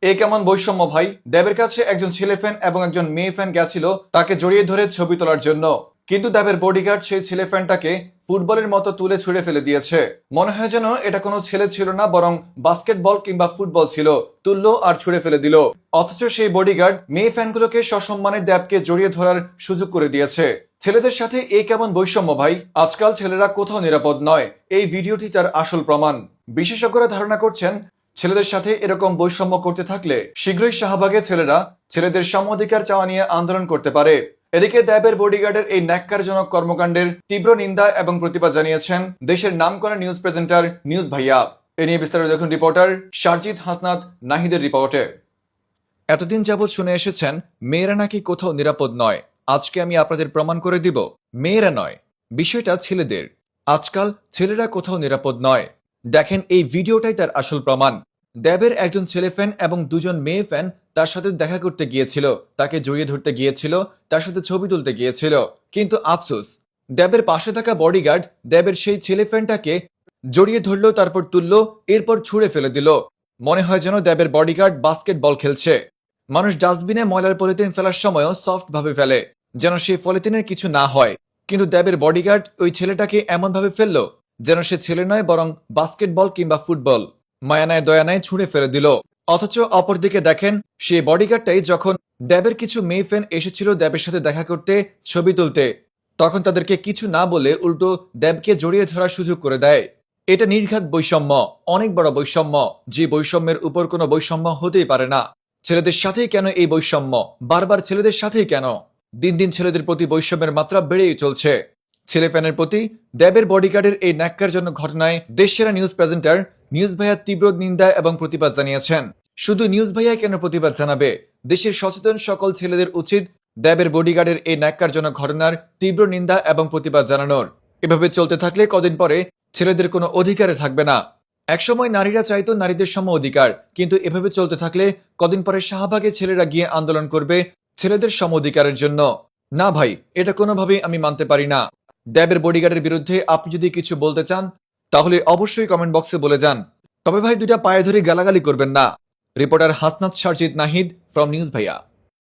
এ কেমন বৈষম্য ভাই? দেবের কাছে একজন ছেলে ফ্যান এবং একজন মেয়ে ফ্যান গেছিল তাকে জড়িয়ে ধরে ছবি তোলার জন্য, কিন্তু দেবের বডিগার্ড সেই ছেলে ফ্যানটাকে ফুটবলের মতো তুলে ছুঁড়ে ফেলে দিয়েছে। মনে হয় যেন এটা কোনো ছেলে ছিল না, বরং বাস্কেটবল কিংবা ফুটবল ছিল। তুললো আর ছুঁড়ে ফেলে দিল। অথচ সেই বডিগার্ড মেয়ে ফ্যানগুলোকে সসম্মানে দেবকে জড়িয়ে ধরার সুযোগ করে দিয়েছে। ছেলেদের সাথে এই কেমন বৈষম্য ভাই? আজকাল ছেলেরা কোথাও নিরাপদ নয়। এই ভিডিওটি তার আসল প্রমাণ। বিশেষজ্ঞরা ধারণা করছেন, ছেলেদের সাথে এরকম বৈষম্য করতে থাকলে শীঘ্রই শাহবাগে ছেলেরা ছেলেদের সম অধিকার চাওয়া নিয়ে আন্দোলন করতে পারে। এদিকে দেবের বডিগার্ডের এই ন্যাক্কারজনক কর্মকাণ্ডের তীব্র নিন্দা এবং প্রতিবাদ জানিয়েছেন দেশের নামকরা নিউজ প্রেজেন্টার নিউজ ভাইয়া। এ নিয়ে বিস্তারিত দেখুন রিপোর্টার শারজিদ হাসনাত নাহিদের রিপোর্টে। এতদিন যাবৎ শুনে এসেছেন মেয়েরা নাকি কোথাও নিরাপদ নয়। আজকে আমি আপনাদের প্রমাণ করে দিব মেয়েরা নয়, বিষয়টা ছেলেদের। আজকাল ছেলেরা কোথাও নিরাপদ নয়। দেখেন, এই ভিডিওটাই তার আসল প্রমাণ। দেবের একজন ছেলে ফ্যান এবং দুজন মেয়ে ফ্যান তার সাথে দেখা করতে গিয়েছিল, তাকে জড়িয়ে ধরতে গিয়েছিল, তার সাথে ছবি তুলতে গিয়েছিল। কিন্তু আফসোস, দেবের পাশে থাকা বডিগার্ড দেবের সেই ছেলে ফ্যানটাকে জড়িয়ে ধরলো, তারপর তুললো, এরপর ছুঁড়ে ফেলে দিল। মনে হয় যেন দেবের বডিগার্ড বাস্কেটবল খেলছে। মানুষ ডাস্টবিনে ময়লার পলিথিন ফেলার সময়ও সফট ভাবে ফেলে, যেন সেই পলিথিনের কিছু না হয়। কিন্তু দেবের বডিগার্ড ওই ছেলেটাকে এমন ভাবে ফেললো যেন সে ছেলে নয়, বরং বাস্কেটবল কিংবা ফুটবল। মায়ানায় দয়ানায় ছুঁড়ে ফেলে দিল। অথচ অপরদিকে দেখেন, সেই বডিগার্ডটাই যখন দেবের কিছু মেয়ে ফ্যান এসেছিল দেবের সাথে দেখা করতে, ছবি তুলতে, তখন তাদেরকে কিছু না বলে উল্টো দেবকে জড়িয়ে ধরার সুযোগ করে দেয়। এটা নির্ঘাত বৈষম্য, অনেক বড় বৈষম্য, যে বৈষম্যের উপর কোনো বৈষম্য হতেই পারে না। ছেলেদের সাথেই কেন এই বৈষম্য? বারবার ছেলেদের সাথেই কেন? দিন দিন ছেলেদের প্রতি বৈষম্যের মাত্রা বেড়েই চলছে। ছেলে ফ্যানের প্রতি দেবের বডিগার্ডের এই ন্যাক্কারজনক ঘটনায় দেশসেরা নিউজ প্রেজেন্টার নিউজ ভাইয়া তীব্র নিন্দা এবং প্রতিবাদ জানিয়েছেন। শুধু নিউজ ভাইয়া কেন প্রতিবাদ জানাবে? দেশের সচেতন সকল ছেলেদের উচিত দেবের বডিগার্ডের এই ন্যাক্কারজনক ঘটনার তীব্র নিন্দা এবং প্রতিবাদ জানানোর। এভাবে চলতে থাকলে কদিন পরে ছেলেদের কোনো অধিকারে থাকবে না। একসময় নারীরা চাইতো নারীদের সম অধিকার, কিন্তু এভাবে চলতে থাকলে কদিন পরে শাহবাগে ছেলেরা গিয়ে আন্দোলন করবে ছেলেদের সম অধিকারের জন্য। না ভাই, এটা কোনোভাবেই আমি মানতে পারি না। দেবের বডিগার্ডের বিরুদ্ধে আপনি যদি কিছু বলতে চান তাহলে অবশ্যই কমেন্ট বক্সে বলে যান। তবে ভাই, দুইটা পায়ে ধরে গালাগালি করবেন না। Reporter Hasnat Sharjid Nahid from news ভাইয়া।